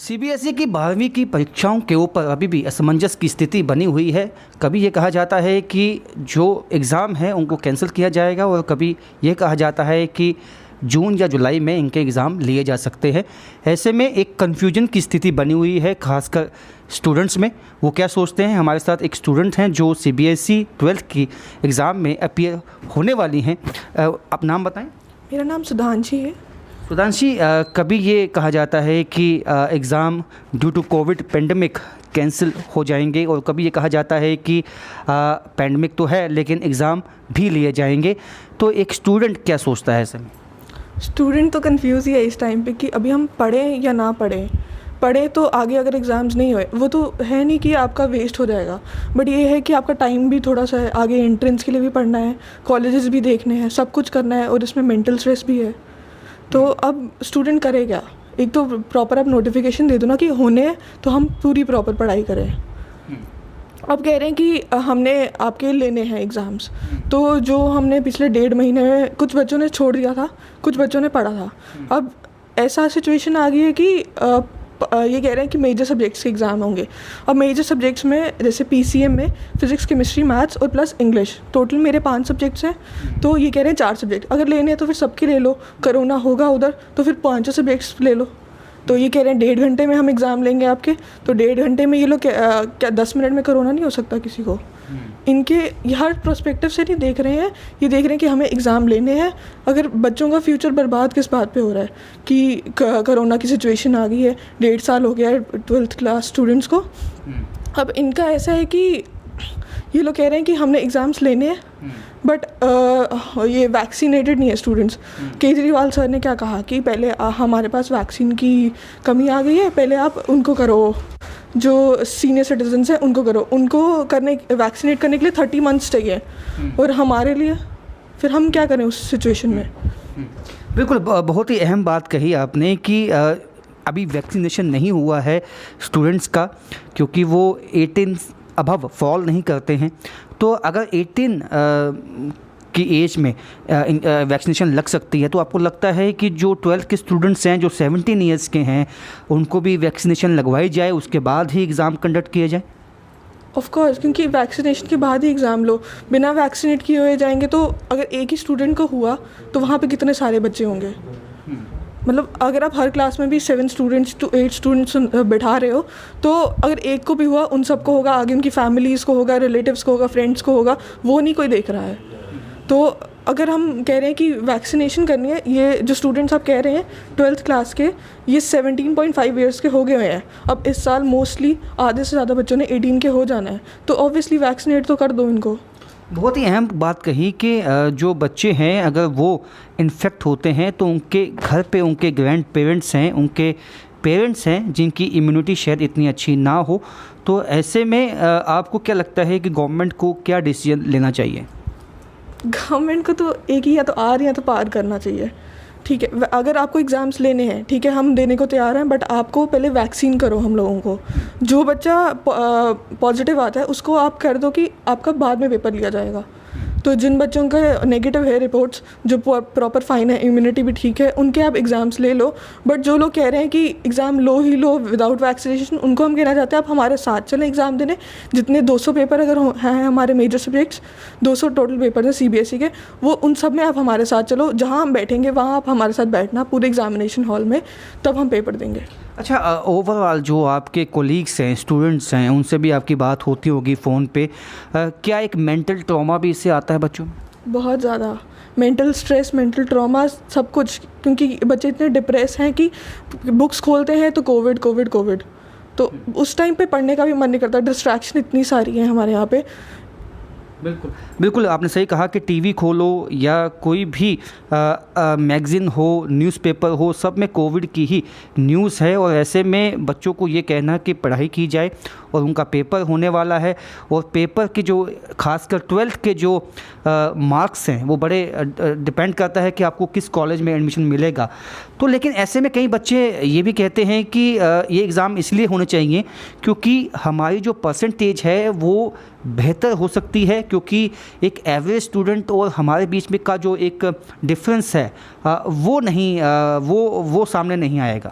CBSE की 12वीं की परीक्षाओं के ऊपर अभी भी असमंजस की स्थिति बनी हुई है। कभी ये कहा जाता है कि जो एग्ज़ाम है उनको कैंसिल किया जाएगा और कभी ये कहा जाता है कि जून या जुलाई में इनके एग्ज़ाम लिए जा सकते हैं। ऐसे में एक कन्फ्यूजन की स्थिति बनी हुई है, खासकर स्टूडेंट्स में। वो क्या सोचते हैं, हमारे साथ एक स्टूडेंट हैं जो सीबीएसई 12th की एग्ज़ाम में अपीयर होने वाली हैं। आप नाम बताएं। मेरा नाम सुधांशी है। सुधांशी, कभी ये कहा जाता है कि exam due to covid pandemic cancel हो जाएंगे और कभी ये कहा जाता है कि पेंडेमिक तो है लेकिन एग्ज़ाम भी लिए जाएंगे। तो एक स्टूडेंट क्या सोचता है ऐसे में? स्टूडेंट तो कंफ्यूज ही है इस टाइम पे कि अभी हम पढ़ें या ना पढ़ें। पढ़े तो आगे अगर एग्ज़ाम्स नहीं हुए वो तो है नहीं कि आपका वेस्ट हो जाएगा, बट ये है कि आपका टाइम भी थोड़ा सा है, आगे एंट्रेंस के लिए भी पढ़ना है, कॉलेजेस भी देखने हैं, सब कुछ करना है और इसमें मेंटल स्ट्रेस भी है। तो अब स्टूडेंट करे क्या? एक तो प्रॉपर आप नोटिफिकेशन दे दो ना कि होने हैं तो हम पूरी प्रॉपर पढ़ाई करें। अब कह रहे हैं कि हमने आपके लेने हैं एग्ज़ाम्स, तो जो हमने पिछले 1.5 महीने में कुछ बच्चों ने छोड़ दिया था, कुछ बच्चों ने पढ़ा था। अब ऐसा सिचुएशन आ गई है कि ये कह रहे हैं कि मेजर सब्जेक्ट्स के एग्ज़ाम होंगे। अब मेजर सब्जेक्ट्स में जैसे पीसीएम में फिज़िक्स, केमिस्ट्री, मैथ्स और प्लस इंग्लिश, टोटल मेरे 5 सब्जेक्ट्स हैं। तो ये कह रहे हैं 4 सब्जेक्ट अगर लेने हैं तो फिर सबके ले लो, कोरोना होगा उधर तो फिर 5 सब्जेक्ट्स ले लो। तो ये कह रहे हैं 1.5 घंटे में हम एग्ज़ाम लेंगे आपके, तो 1.5 घंटे में ये लोग क्या 10 मिनट में कोरोना नहीं हो सकता किसी को? इनके हर प्रोस्पेक्टिव से नहीं देख रहे हैं, ये देख रहे हैं कि हमें एग्ज़ाम लेने हैं। अगर बच्चों का फ्यूचर बर्बाद किस बात पे हो रहा है कि कोरोना की सिचुएशन आ गई है, 1.5 साल हो गया है 12th क्लास स्टूडेंट्स को। अब इनका ऐसा है कि ये लोग कह रहे हैं कि हमने एग्ज़ाम्स लेने हैं, बट ये वैक्सीनेटेड नहीं है स्टूडेंट्स। केजरीवाल सर ने क्या कहा कि पहले हमारे पास वैक्सीन की कमी आ गई है, पहले आप उनको करो, जो सीनियर सिटीजन्स हैं उनको करो, उनको वैक्सीनेट करने के लिए 30 मंथ्स चाहिए, और हमारे लिए फिर हम क्या करें उस सिचुएशन में? बिल्कुल, बहुत ही अहम बात कही आपने कि अभी वैक्सीनेशन नहीं हुआ है स्टूडेंट्स का, क्योंकि वो 18 अबव फॉल नहीं करते हैं। तो अगर 18 की एज में वैक्सीनेशन लग सकती है, तो आपको लगता है कि जो 12th के स्टूडेंट्स हैं जो 17 ईयर्स के हैं उनको भी वैक्सीनेशन लगवाई जाए, उसके बाद ही एग्ज़ाम कंडक्ट किए जाए? ऑफ कोर्स, क्योंकि वैक्सीनेशन के बाद ही एग्ज़ाम लो। बिना वैक्सीनेट किए हुए जाएंगे तो अगर एक ही स्टूडेंट को हुआ तो वहाँ पे कितने सारे बच्चे होंगे? मतलब अगर आप हर क्लास में भी 7 स्टूडेंट्स to 8 स्टूडेंट्स बैठा रहे हो, तो अगर एक को भी हुआ उन सबको होगा, आगे उनकी फैमिलीज़ को होगा, रिलेटिव्स को होगा, फ्रेंड्स को होगा, वो नहीं कोई देख रहा है। तो अगर हम कह रहे हैं कि वैक्सीनेशन करनी है, ये जो स्टूडेंट्स आप कह रहे हैं 12th क्लास के, ये 17.5 ईयर्स के हो गए हुए हैं। अब इस साल मोस्टली आधे से ज़्यादा बच्चों ने 18 के हो जाना है, तो ऑब्वियसली वैक्सीनेट तो कर दो इनको। बहुत ही अहम बात कही कि जो बच्चे हैं अगर वो इन्फेक्ट होते हैं तो उनके घर पे उनके ग्रैंड पेरेंट्स हैं, उनके पेरेंट्स हैं जिनकी इम्यूनिटी शायद इतनी अच्छी ना हो। तो ऐसे में आपको क्या लगता है कि गवर्नमेंट को क्या डिसीजन लेना चाहिए? गवर्नमेंट को तो एक ही, या तो आर या तो पार करना चाहिए। ठीक है, अगर आपको एग्ज़ाम्स लेने हैं, ठीक है, हम देने को तैयार हैं, बट आपको पहले वैक्सीन करो हम लोगों को। जो बच्चा पॉजिटिव आता है उसको आप कर दो कि आपका बाद में पेपर लिया जाएगा। तो जिन बच्चों का नेगेटिव है रिपोर्ट्स, जो प्रॉपर फाइन है, इम्यूनिटी भी ठीक है, उनके आप एग्ज़ाम्स ले लो। बट जो लोग कह रहे हैं कि एग्ज़ाम लो ही लो विदाउट वैक्सीनेशन, उनको हम कहना चाहते हैं आप हमारे साथ चलें एग्ज़ाम देने। जितने 200 पेपर अगर हैं हमारे मेजर सब्जेक्ट्स, 200 टोटल पेपर हैं सीबीएसई के, वो उन सब में आप हमारे साथ चलो। जहाँ हम बैठेंगे वहाँ आप हमारे साथ बैठना पूरे एग्जामिनेशन हॉल में, तब हम पेपर देंगे। अच्छा, ओवरऑल जो आपके कोलीग्स हैं, स्टूडेंट्स हैं, उनसे भी आपकी बात होती होगी फ़ोन पे, क्या एक मेंटल ट्रॉमा भी इससे आता है बच्चों में? बहुत ज़्यादा मेंटल स्ट्रेस, मेंटल ट्रॉमा, सब कुछ, क्योंकि बच्चे इतने डिप्रेस हैं कि बुक्स खोलते हैं तो कोविड कोविड कोविड, तो उस टाइम पे पढ़ने का भी मन नहीं करता। डिस्ट्रैक्शन इतनी सारी है हमारे यहाँ पे। बिल्कुल बिल्कुल, आपने सही कहा कि टीवी खोलो या कोई भी मैगज़ीन हो, न्यूज़पेपर हो, सब में कोविड की ही न्यूज़ है। और ऐसे में बच्चों को ये कहना कि पढ़ाई की जाए और उनका पेपर होने वाला है, और पेपर की जो खासकर 12th के जो मार्क्स हैं वो बड़े डिपेंड करता है कि आपको किस कॉलेज में एडमिशन मिलेगा। तो लेकिन ऐसे में कई बच्चे ये भी कहते हैं कि ये एग्ज़ाम इसलिए होने चाहिए क्योंकि हमारी जो परसेंटेज है वो बेहतर हो सकती है, क्योंकि एक एवरेज स्टूडेंट और हमारे बीच में का जो एक डिफरेंस है वो नहीं वो सामने नहीं आएगा।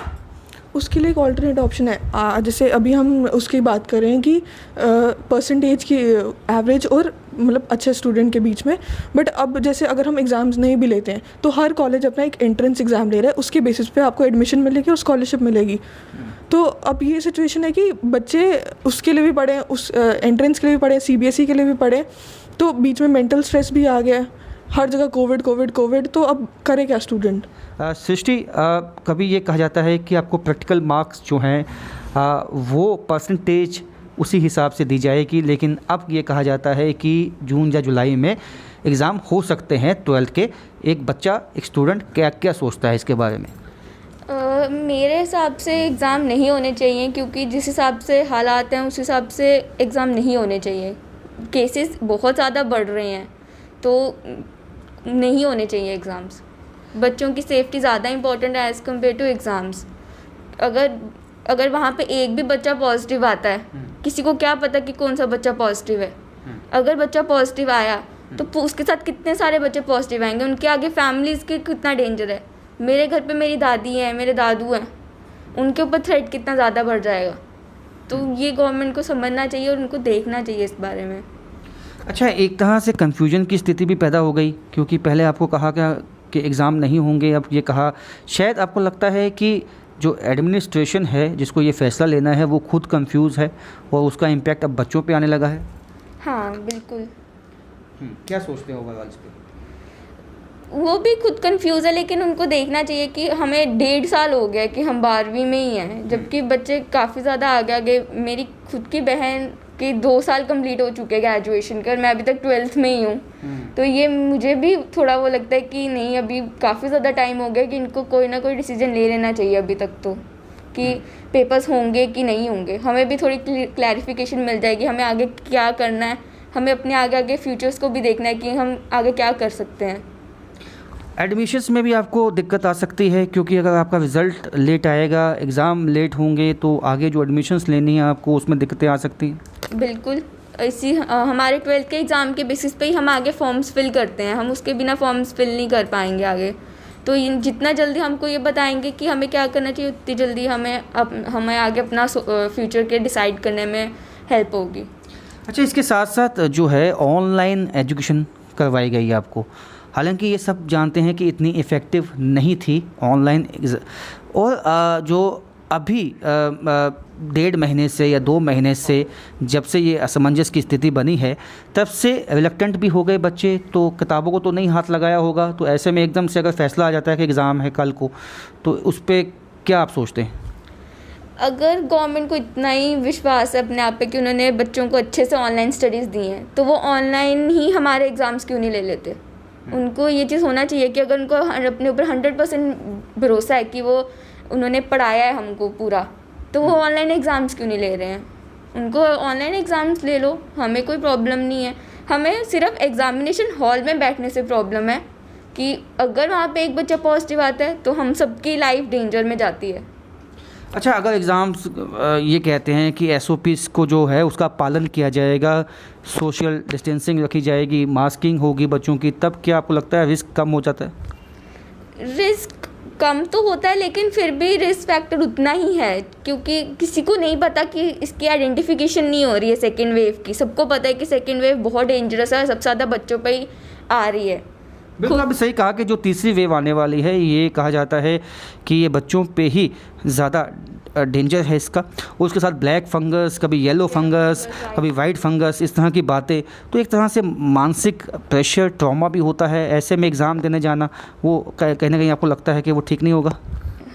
उसके लिए एक ऑल्टरनेट ऑप्शन है। जैसे अभी हम उसकी बात कर रहे हैं कि परसेंटेज की एवरेज और मतलब अच्छे स्टूडेंट के बीच में, बट अब जैसे अगर हम एग्ज़ाम्स नहीं भी लेते हैं तो हर कॉलेज अपना एक एंट्रेंस एग्ज़ाम ले रहा है, उसके बेसिस पे आपको एडमिशन मिलेगी और स्कॉलरशिप मिलेगी। तो अब ये सिचुएशन है कि बच्चे उसके लिए भी पढ़ें, उस एंट्रेंस के लिए भी पढ़ें, CBSE के लिए भी पढ़ें, तो बीच में मेंटल स्ट्रेस भी आ गया है, हर जगह कोविड कोविड कोविड, तो अब करे क्या स्टूडेंट। सृष्टि, कभी ये कहा जाता है कि आपको प्रैक्टिकल मार्क्स जो हैं वो परसेंटेज उसी हिसाब से दी जाएगी, लेकिन अब ये कहा जाता है कि जून या जुलाई में एग्ज़ाम हो सकते हैं 12th के। एक बच्चा, एक स्टूडेंट क्या क्या सोचता है इसके बारे में? मेरे हिसाब से एग्ज़ाम नहीं होने चाहिए, क्योंकि जिस हिसाब से हालात हैं उस हिसाब से एग्ज़ाम नहीं होने चाहिए। केसेस बहुत ज़्यादा बढ़ रहे हैं, तो नहीं होने चाहिए एग्ज़ाम्स। बच्चों की सेफ्टी ज़्यादा इंपॉर्टेंट है एज़ कम्पेयर टू एग्ज़ाम्स। अगर वहाँ पे एक भी बच्चा पॉजिटिव आता है, किसी को क्या पता कि कौन सा बच्चा पॉजिटिव है। अगर बच्चा पॉजिटिव आया तो उसके साथ कितने सारे बच्चे पॉजिटिव आएंगे, उनके आगे फैमिलीज़ के कितना डेंजर है। मेरे घर पे मेरी दादी हैं, मेरे दादू हैं, उनके ऊपर थ्रेट कितना ज़्यादा बढ़ जाएगा। तो ये गवर्नमेंट को समझना चाहिए और उनको देखना चाहिए इस बारे में। अच्छा, एक तरह से कन्फ्यूजन की स्थिति भी पैदा हो गई, क्योंकि पहले आपको कहा गया कि एग्ज़ाम नहीं होंगे, अब ये कहा, शायद आपको लगता है कि जो एडमिनिस्ट्रेशन है जिसको ये फ़ैसला लेना है वो खुद कंफ्यूज है और उसका इम्पैक्ट अब बच्चों पे आने लगा है। हाँ बिल्कुल। क्या सोचते हो ओवरऑल इस पे? वो भी खुद कंफ्यूज है, लेकिन उनको देखना चाहिए कि हमें 1.5 साल हो गया कि हम 12वीं में ही हैं, जबकि बच्चे काफ़ी ज़्यादा आगे आगे। मेरी खुद की बहन के 2 साल कंप्लीट हो चुके हैं ग्रेजुएशन कर, मैं अभी तक 12th में ही हूँ। तो ये मुझे भी थोड़ा वो लगता है कि नहीं, अभी काफ़ी ज़्यादा टाइम हो गया कि इनको कोई ना कोई डिसीजन ले लेना चाहिए अभी तक, तो कि पेपर्स होंगे कि नहीं होंगे। हमें भी थोड़ी क्लैरिफिकेशन मिल जाएगी हमें आगे क्या करना है। हमें अपने आगे आगे फ्यूचर्स को भी देखना है कि हम आगे क्या कर सकते हैं। एडमिशन्स में भी आपको दिक्कत आ सकती है, क्योंकि अगर आपका रिज़ल्ट लेट आएगा, एग्ज़ाम लेट होंगे, तो आगे जो एडमिशन्स लेनी है आपको उसमें दिक्कतें आ सकती हैं। बिल्कुल, इसी हमारे 12th के एग्ज़ाम के बेसिस पे ही हम आगे फॉर्म्स फिल करते हैं। हम उसके बिना फॉर्म्स फिल नहीं कर पाएंगे आगे। तो जितना जल्दी हमको ये बताएंगे कि हमें क्या करना चाहिए, उतनी जल्दी हमें आगे अपना फ्यूचर के डिसाइड करने में हेल्प होगी। अच्छा, इसके साथ साथ जो है ऑनलाइन एजुकेशन करवाई गई है आपको, हालांकि ये सब जानते हैं कि इतनी इफ़ेक्टिव नहीं थी ऑनलाइन, और जो अभी 1.5 महीने से या 2 महीने से जब से ये असमंजस की स्थिति बनी है, तब से रिलक्टेंट भी हो गए बच्चे, तो किताबों को तो नहीं हाथ लगाया होगा। तो ऐसे में एकदम से अगर फैसला आ जाता है कि एग्ज़ाम है कल को, तो उस पर क्या आप सोचते हैं? अगर गवर्नमेंट को इतना ही विश्वास है अपने आप पे कि उन्होंने बच्चों को अच्छे से ऑनलाइन स्टडीज़ दी हैं, तो वो ऑनलाइन ही हमारे एग्ज़ाम्स क्यों नहीं ले लेते। उनको ये चीज़ होना चाहिए कि अगर उनको अपने ऊपर 100% भरोसा है कि वो उन्होंने पढ़ाया है हमको पूरा, तो वो ऑनलाइन एग्ज़ाम्स क्यों नहीं ले रहे हैं। उनको ऑनलाइन एग्ज़ाम्स ले लो, हमें कोई प्रॉब्लम नहीं है। हमें सिर्फ एग्ज़ामिनेशन हॉल में बैठने से प्रॉब्लम है कि अगर वहाँ पे एक बच्चा पॉजिटिव आता है तो हम सबकी लाइफ डेंजर में जाती है। अच्छा, अगर एग्ज़ाम्स ये कहते हैं कि SOPs को जो है उसका पालन किया जाएगा, सोशल डिस्टेंसिंग रखी जाएगी, मास्किंग होगी बच्चों की, तब क्या आपको लगता है रिस्क कम हो जाता है? रिस्क कम तो होता है, लेकिन फिर भी रिस्क फैक्टर उतना ही है, क्योंकि किसी को नहीं पता कि इसकी आइडेंटिफिकेशन नहीं हो रही है सेकेंड वेव की। सबको पता है कि सेकेंड वेव बहुत डेंजरस है, सबसे ज़्यादा बच्चों पे ही आ रही है। बिल्कुल, आपने सही कहा कि जो तीसरी वेव आने वाली है, ये कहा जाता है कि ये बच्चों पे ही ज़्यादा डेंजर है इसका। उसके साथ ब्लैक फंगस, कभी येलो फंगस, कभी वाइट फंगस, इस तरह की बातें। तो एक तरह से मानसिक प्रेशर, ट्रॉमा भी होता है। ऐसे में एग्ज़ाम देने जाना, वो कहीं ना कहीं आपको लगता है कि वो ठीक नहीं होगा?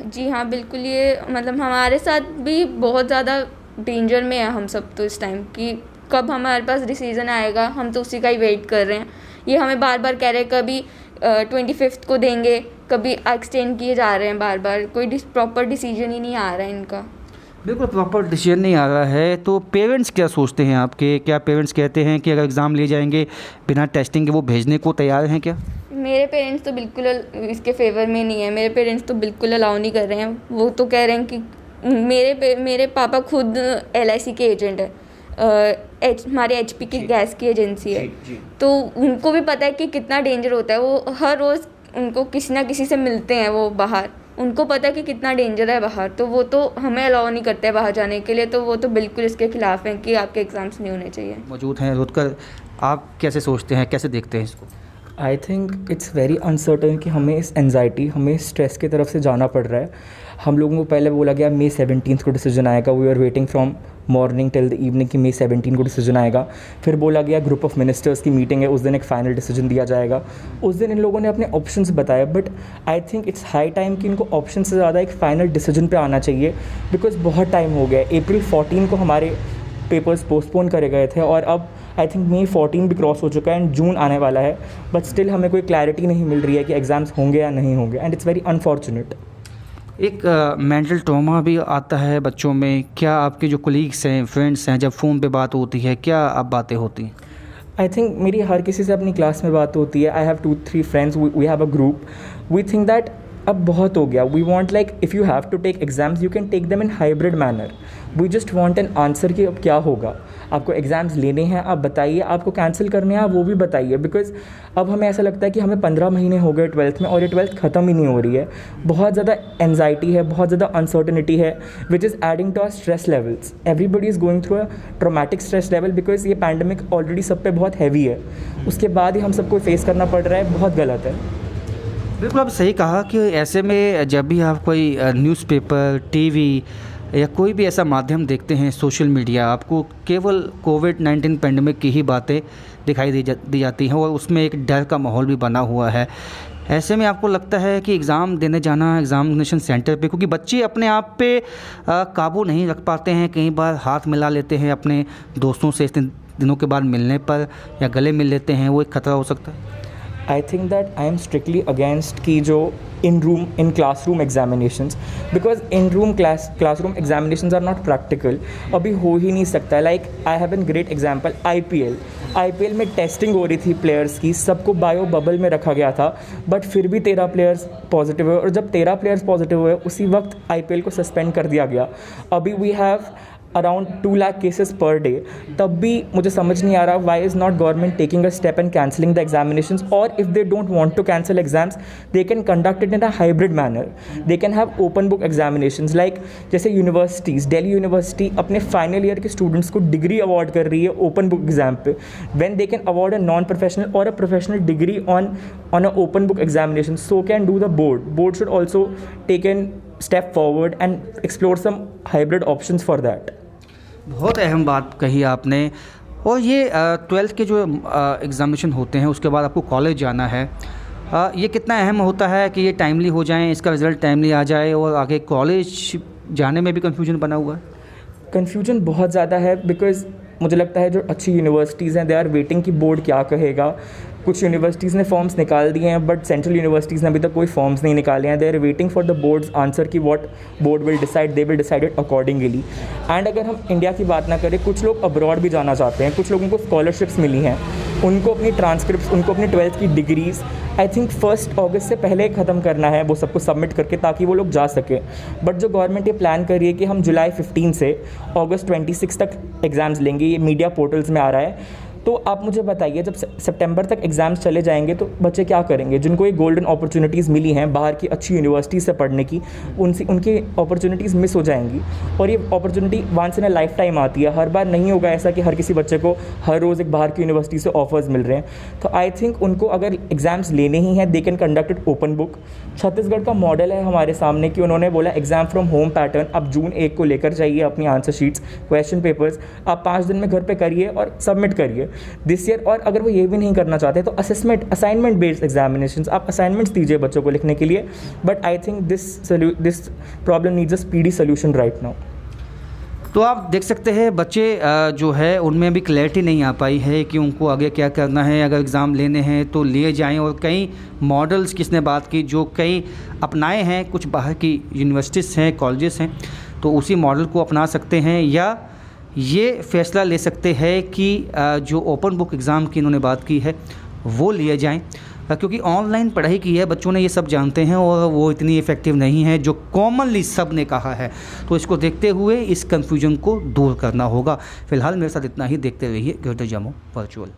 जी हाँ बिल्कुल, ये मतलब हमारे साथ भी बहुत ज़्यादा डेंजर में है हम सब तो इस टाइम, कि कब हमारे पास डिसीज़न आएगा, हम तो उसी का ही वेट कर रहे हैं। ये हमें बार बार कह रहे हैं कभी 25th को देंगे, कभी एक्सटेंड किए जा रहे हैं बार बार, कोई प्रॉपर डिसीजन ही नहीं आ रहा है इनका। बिल्कुल प्रॉपर डिसीजन नहीं आ रहा है। तो पेरेंट्स क्या सोचते हैं आपके? क्या पेरेंट्स कहते हैं कि अगर एग्ज़ाम लिए जाएंगे बिना टेस्टिंग के वो भेजने को तैयार हैं क्या? मेरे पेरेंट्स तो बिल्कुल इसके फेवर में नहीं है। मेरे पेरेंट्स तो बिल्कुल अलाउ नहीं कर रहे हैं। वो तो कह रहे हैं कि मेरे पापा खुद LIC के एजेंट है, हमारे HP की गैस की एजेंसी है, तो उनको भी पता है कि कितना डेंजर होता है। वो हर रोज़ उनको किसी ना किसी से मिलते हैं, वो बाहर उनको पता है कि कितना डेंजर है बाहर, तो वो तो हमें अलाउ नहीं करते हैं बाहर जाने के लिए, तो वो तो बिल्कुल इसके खिलाफ हैं कि आपके एग्ज़ाम्स नहीं होने चाहिए। मौजूद हैं रुतकर, आप कैसे सोचते हैं, कैसे देखते हैं इसको? I think it's very uncertain कि हमें इस एनजाइटी, हमें स्ट्रेस की तरफ से जाना पड़ रहा है। हम लोगों को पहले बोला गया May 17 को डिसीजन आएगा, we are waiting from morning till the evening कि May 17 को डिसीजन आएगा। फिर बोला गया ग्रुप ऑफ मिनिस्टर्स की मीटिंग है, उस दिन एक फाइनल डिसीजन दिया जाएगा। उस दिन इन लोगों ने अपने ऑप्शंस बताए, but I think it's high time कि इनको ऑप्शन से ज़्यादा एक फ़ाइनल डिसीजन पे आना चाहिए, बिकॉज बहुत टाइम हो गया। April 14 को हमारे पेपर्स पोस्टपोन करे गए थे और अब आई थिंक May 14 भी क्रॉस हो चुका है एंड जून आने वाला है, बट स्टिल हमें कोई क्लैरिटी नहीं मिल रही है कि एग्ज़ाम्स होंगे या नहीं होंगे, एंड इट्स वेरी अनफॉर्चुनेट। एक मेंटल ट्रॉमा भी आता है बच्चों में। क्या आपके जो कोलीग्स हैं, फ्रेंड्स हैं, जब फ़ोन पे बात होती है, क्या अब बातें होती हैं? आई थिंक मेरी हर किसी से अपनी क्लास में बात होती है। I have 2-3 friends, we have a group, we think that अब बहुत हो गया। We want like if you have to take exams you can take them in hybrid manner. We just want an answer कि अब क्या होगा, आपको exams लेने हैं आप बताइए, आपको कैंसिल करने हैं आप वो भी बताइए, बिकॉज अब हमें ऐसा लगता है कि हमें 15 महीने हो गए 12th में और ये 12th ख़त्म ही नहीं हो रही है। बहुत ज़्यादा एनजाइटी है, बहुत ज़्यादा अनसर्टनिटी है, which is adding to our stress levels. Everybody is going through a traumatic stress level, because ये पैंडमिक ऑलरेडी सब पे बहुत हैवी है, उसके बाद ही हम सबको फेस करना पड़ रहा है, बहुत गलत है। बिल्कुल, आप सही कहा कि ऐसे में जब भी आप कोई न्यूज़पेपर, टीवी या कोई भी ऐसा माध्यम देखते हैं, सोशल मीडिया, आपको केवल कोविड-19 पेंडेमिक की ही बातें दिखाई दी जाती हैं और उसमें एक डर का माहौल भी बना हुआ है। ऐसे में आपको लगता है कि एग्ज़ाम देने जाना एग्ज़ामिनेशन सेंटर पे, क्योंकि बच्चे अपने आप पे काबू नहीं रख पाते हैं, कई बार हाथ मिला लेते हैं अपने दोस्तों से इतने दिनों के बाद मिलने पर, या गले मिल लेते हैं, वो एक ख़तरा हो सकता है। I think that I am strictly against कि जो in classroom examinations, because classroom examinations are not practical, अभी हो ही नहीं सकता। Like I have a great example, IPL में टेस्टिंग हो रही थी प्लेयर्स की, सबको बायो बबल में रखा गया था, बट फिर भी 13 प्लेयर्स पॉजिटिव हुए, और जब 13 प्लेयर्स पॉजिटिव हुए उसी वक्त IPL को सस्पेंड कर दिया गया। अभी we have around 2 lakh cases per day, तब भी मुझे समझ नहीं आ रहा why is not government taking a step and cancelling the examinations, और if they don't want to cancel exams they can conduct it in a hybrid manner. They can have open book examinations, like जैसे universities, Delhi university अपने final year के students को degree award कर रही है open book exam पे, when they can award a non professional और a professional degree on a open book examination, so can do the board should also take an step forward and explore some hybrid options for that. बहुत अहम बात कही आपने। और ये 12th के जो एग्ज़ामिनेशन होते हैं उसके बाद आपको कॉलेज जाना है, ये कितना अहम होता है कि ये टाइमली हो जाएं, इसका रिज़ल्ट टाइमली आ जाए, और आगे कॉलेज जाने में भी कन्फ्यूजन बना हुआ है? कन्फ्यूजन बहुत ज़्यादा है, बिकॉज मुझे लगता है जो अच्छी यूनिवर्सिटीज़ हैं दे आर वेटिंग कि बोर्ड क्या कहेगा। कुछ यूनिवर्सिटीज़ ने फॉर्म्स निकाल दिए हैं, बट सेंट्रल यूनिवर्सिटीज़ ने अभी तक कोई फॉर्म्स नहीं निकाले हैं। They are waiting for the boards answer कि what board will decide, they will decide it accordingly. And अगर हम इंडिया की बात ना करें, कुछ लोग अब्रॉड भी जाना चाहते हैं, कुछ लोगों को स्कॉलरशिप्स मिली हैं, उनको अपनी ट्रांसक्रिप्ट, उनको अपनी 12th की डिग्रीज़ आई थिंक 1 अगस्त से पहले ख़त्म करना है, वो सबको सबमिट करके, ताकि वो लोग जा सकें। बट जो गवर्नमेंट ये प्लान कर रही है कि हम जुलाई 15 से अगस्त 26 तक एग्ज़ाम्स लेंगे, ये मीडिया पोर्टल्स में आ रहा है, तो आप मुझे बताइए जब सितंबर तक एग्ज़ाम्स चले जाएंगे तो बच्चे क्या करेंगे? जिनको ये गोल्डन अपॉर्चुनिटीज़ मिली हैं बाहर की अच्छी यूनिवर्सिटी से पढ़ने की, उनकी अपॉर्चुनिटीज़ मिस हो जाएंगी, और ये opportunity once in a lifetime आती है। हर बार नहीं होगा ऐसा कि हर किसी बच्चे को हर रोज़ एक बाहर की यूनिवर्सिटी से ऑफर्स मिल रहे हैं। तो आई थिंक उनको अगर एग्ज़ाम्स लेने ही हैं दे can conduct it open book. Chhattisgarh का मॉडल है हमारे सामने कि उन्होंने बोला एग्ज़ाम फ्रॉम होम पैटर्न, आप जून 1 को लेकर जाइए अपनी आंसर शीट्स, क्वेश्चन पेपर्स, आप 5 दिन में घर पे करिए और सबमिट करिए दिस ईयर। और अगर वो ये भी नहीं करना चाहते तो असाइनमेंट बेस्ड एग्जामिनेशंस, आप असाइनमेंट्स दीजिए बच्चों को लिखने के लिए। But I think this problem needs a speedy solution right now. तो आप देख सकते हैं बच्चे जो है उनमें भी क्लैरिटी नहीं आ पाई है कि उनको आगे क्या करना है। अगर एग्ज़ाम लेने हैं तो लिए जाएं, और कई मॉडल्स किसने बात की जो कई अपनाए हैं, कुछ बाहर की यूनिवर्सिटीज़ हैं, कॉलेजेस हैं, तो उसी मॉडल को अपना सकते हैं, या ये फ़ैसला ले सकते हैं कि जो ओपन बुक एग्ज़ाम की इन्होंने बात की है वो लिए जाएं, क्योंकि ऑनलाइन पढ़ाई की है, बच्चों ने ये सब जानते हैं और वो इतनी इफ़ेक्टिव नहीं है जो कॉमनली सब ने कहा है। तो इसको देखते हुए इस कन्फ्यूजन को दूर करना होगा। फ़िलहाल मेरे साथ इतना ही, देखते रहिए ग्रेटर जम्मू वर्चुअल।